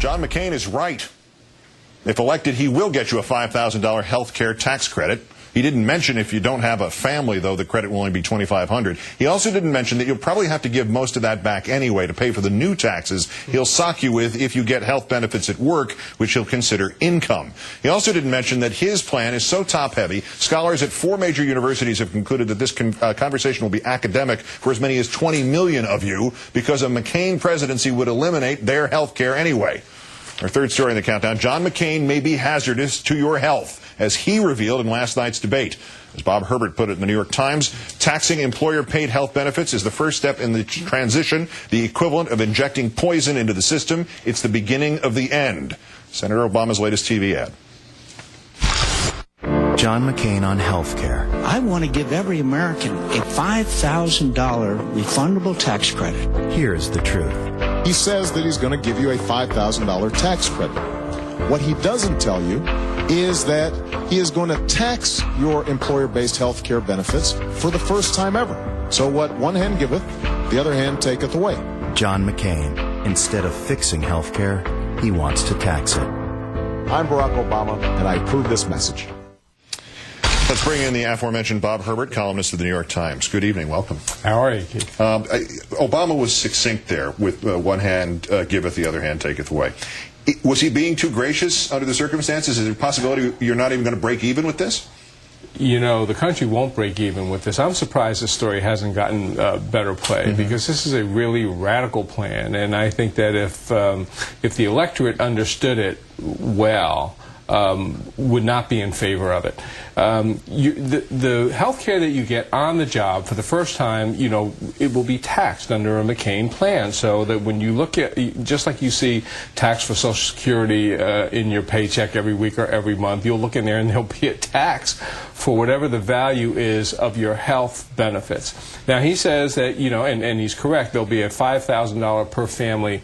John McCain is right. If elected, he will get you a $5,000 health care tax credit. He didn't mention if you don't have a family, though, the credit will only be $2,500. He also didn't mention that you'll probably have to give most of that back anyway to pay for the new taxes he'll sock you with if you get health benefits at work, which he'll consider income. He also didn't mention that his plan is so top-heavy, scholars at 4 major universities have concluded that this conversation will be academic for as many as 20 million of you, because a McCain presidency would eliminate their health care anyway. Our third story in the countdown, John McCain may be hazardous to your health, as he revealed in last night's debate. As Bob Herbert put it in the New York Times, taxing employer-paid health benefits is the first step in the transition, the equivalent of injecting poison into the system. It's the beginning of the end. Senator Obama's latest TV ad. John McCain on health care. I want to give every American a $5,000 refundable tax credit. Here's the truth. He says that he's going to give you a $5,000 tax credit. What he doesn't tell you is that he is going to tax your employer-based health care benefits for the first time ever. So what one hand giveth, the other hand taketh away. John McCain, instead of fixing health care, he wants to tax it. I'm Barack Obama, and I approve this message. Let's bring in the aforementioned Bob Herbert, columnist of the New York Times. Good evening. Welcome. How are you, Keith? Obama was succinct there with one hand giveth, the other hand taketh away. Was he being too gracious under the circumstances? Is there a possibility you're not even going to break even with this? You know, the country won't break even with this. I'm surprised this story hasn't gotten better play, because this is a really radical plan, and I think that if the electorate understood it well, would not be in favor of it. The health care that you get on the job for the first time, you know, it will be taxed under a McCain plan, so that when you look at, just like you see tax for Social Security in your paycheck every week or every month, you'll look in there and there'll be a tax for whatever the value is of your health benefits. Now, he says that, you know, and he's correct, there'll be a $5,000 per family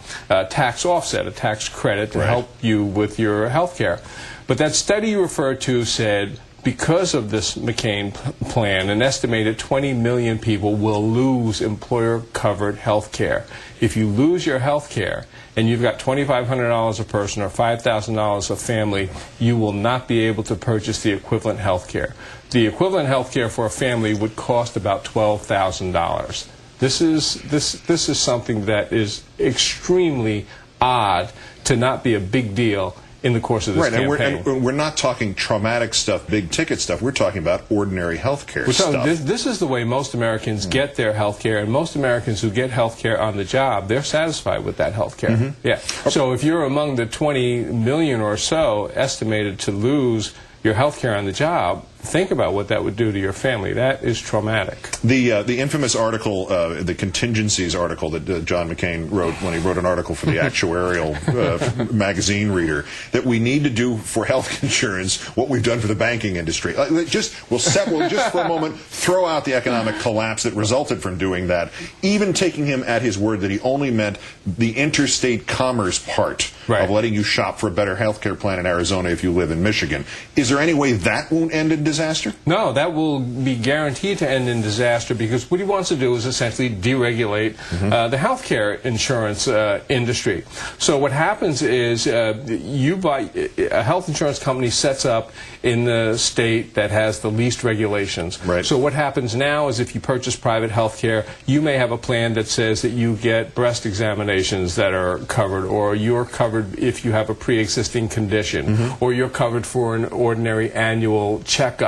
tax offset, a tax credit to help you with your health care. But that study you referred to said, because of this McCain plan, an estimated 20 million people will lose employer-covered health care. If you lose your health care and you've got $2,500 a person or $5,000 a family, you will not be able to purchase the equivalent health care. The equivalent health care for a family would cost about $12,000. This is something that is extremely odd to not be a big deal in the course of this campaign. And we're not talking traumatic stuff, big-ticket stuff. We're talking about ordinary health care stuff. This is the way most Americans get their health care, and most Americans who get health care on the job, they're satisfied with that health care. Yeah. So if you're among the 20 million or so estimated to lose your health care on the job, think about what that would do to your family. That is traumatic. The infamous article, the contingencies article that John McCain wrote when he wrote an article for the actuarial magazine reader, that we need to do for health insurance what we've done for the banking industry. We'll just for a moment throw out the economic collapse that resulted from doing that, even taking him at his word that he only meant the interstate commerce part of letting you shop for a better health care plan in Arizona if you live in Michigan. Is there any way that won't end in disaster? No, that will be guaranteed to end in disaster, because what he wants to do is essentially deregulate the healthcare insurance industry. So what happens is you buy, a health insurance company sets up in the state that has the least regulations. So what happens now is if you purchase private health care, you may have a plan that says that you get breast examinations that are covered, or you're covered if you have a pre-existing condition, or you're covered for an ordinary annual checkup.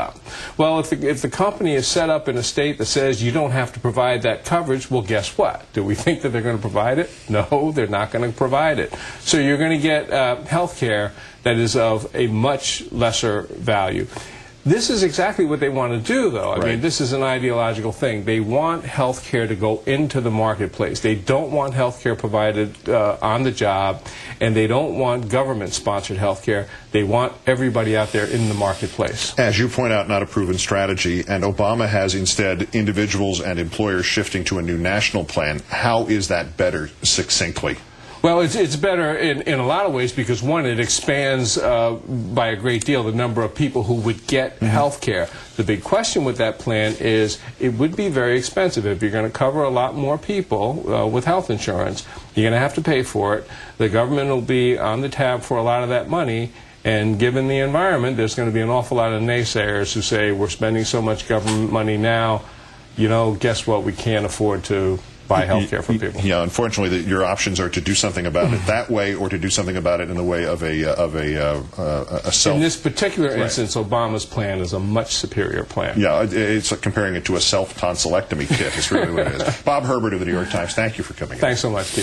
Well, if the company is set up in a state that says you don't have to provide that coverage, well, guess what? Do we think that they're going to provide it? No, they're not going to provide it. So you're going to get health care that is of a much lesser value. This is exactly what they want to do, though. I mean, this is an ideological thing. They want health care to go into the marketplace. They don't want health care provided on the job, and they don't want government-sponsored health care. They want everybody out there in the marketplace. As you point out, not a proven strategy, and Obama has instead individuals and employers shifting to a new national plan. How is that better, succinctly? Well, it's better in a lot of ways, because, one, it expands by a great deal the number of people who would get health care. The big question with that plan is it would be very expensive. If you're going to cover a lot more people with health insurance, You're going to have to pay for it. The government will be on the tab for a lot of that money. And given the environment, there's going to be an awful lot of naysayers who say, we're spending so much government money now, you know, guess what, we can't afford to buy health care for people. Yeah, unfortunately, your options are to do something about it that way, or to do something about it in the way of a self. In this particular instance, Obama's plan is a much superior plan. Yeah, it's like comparing it to a self-tonsillectomy kit. Is really what it is. Bob Herbert of the New York Times, thank you for coming in. Thanks so much, Keith.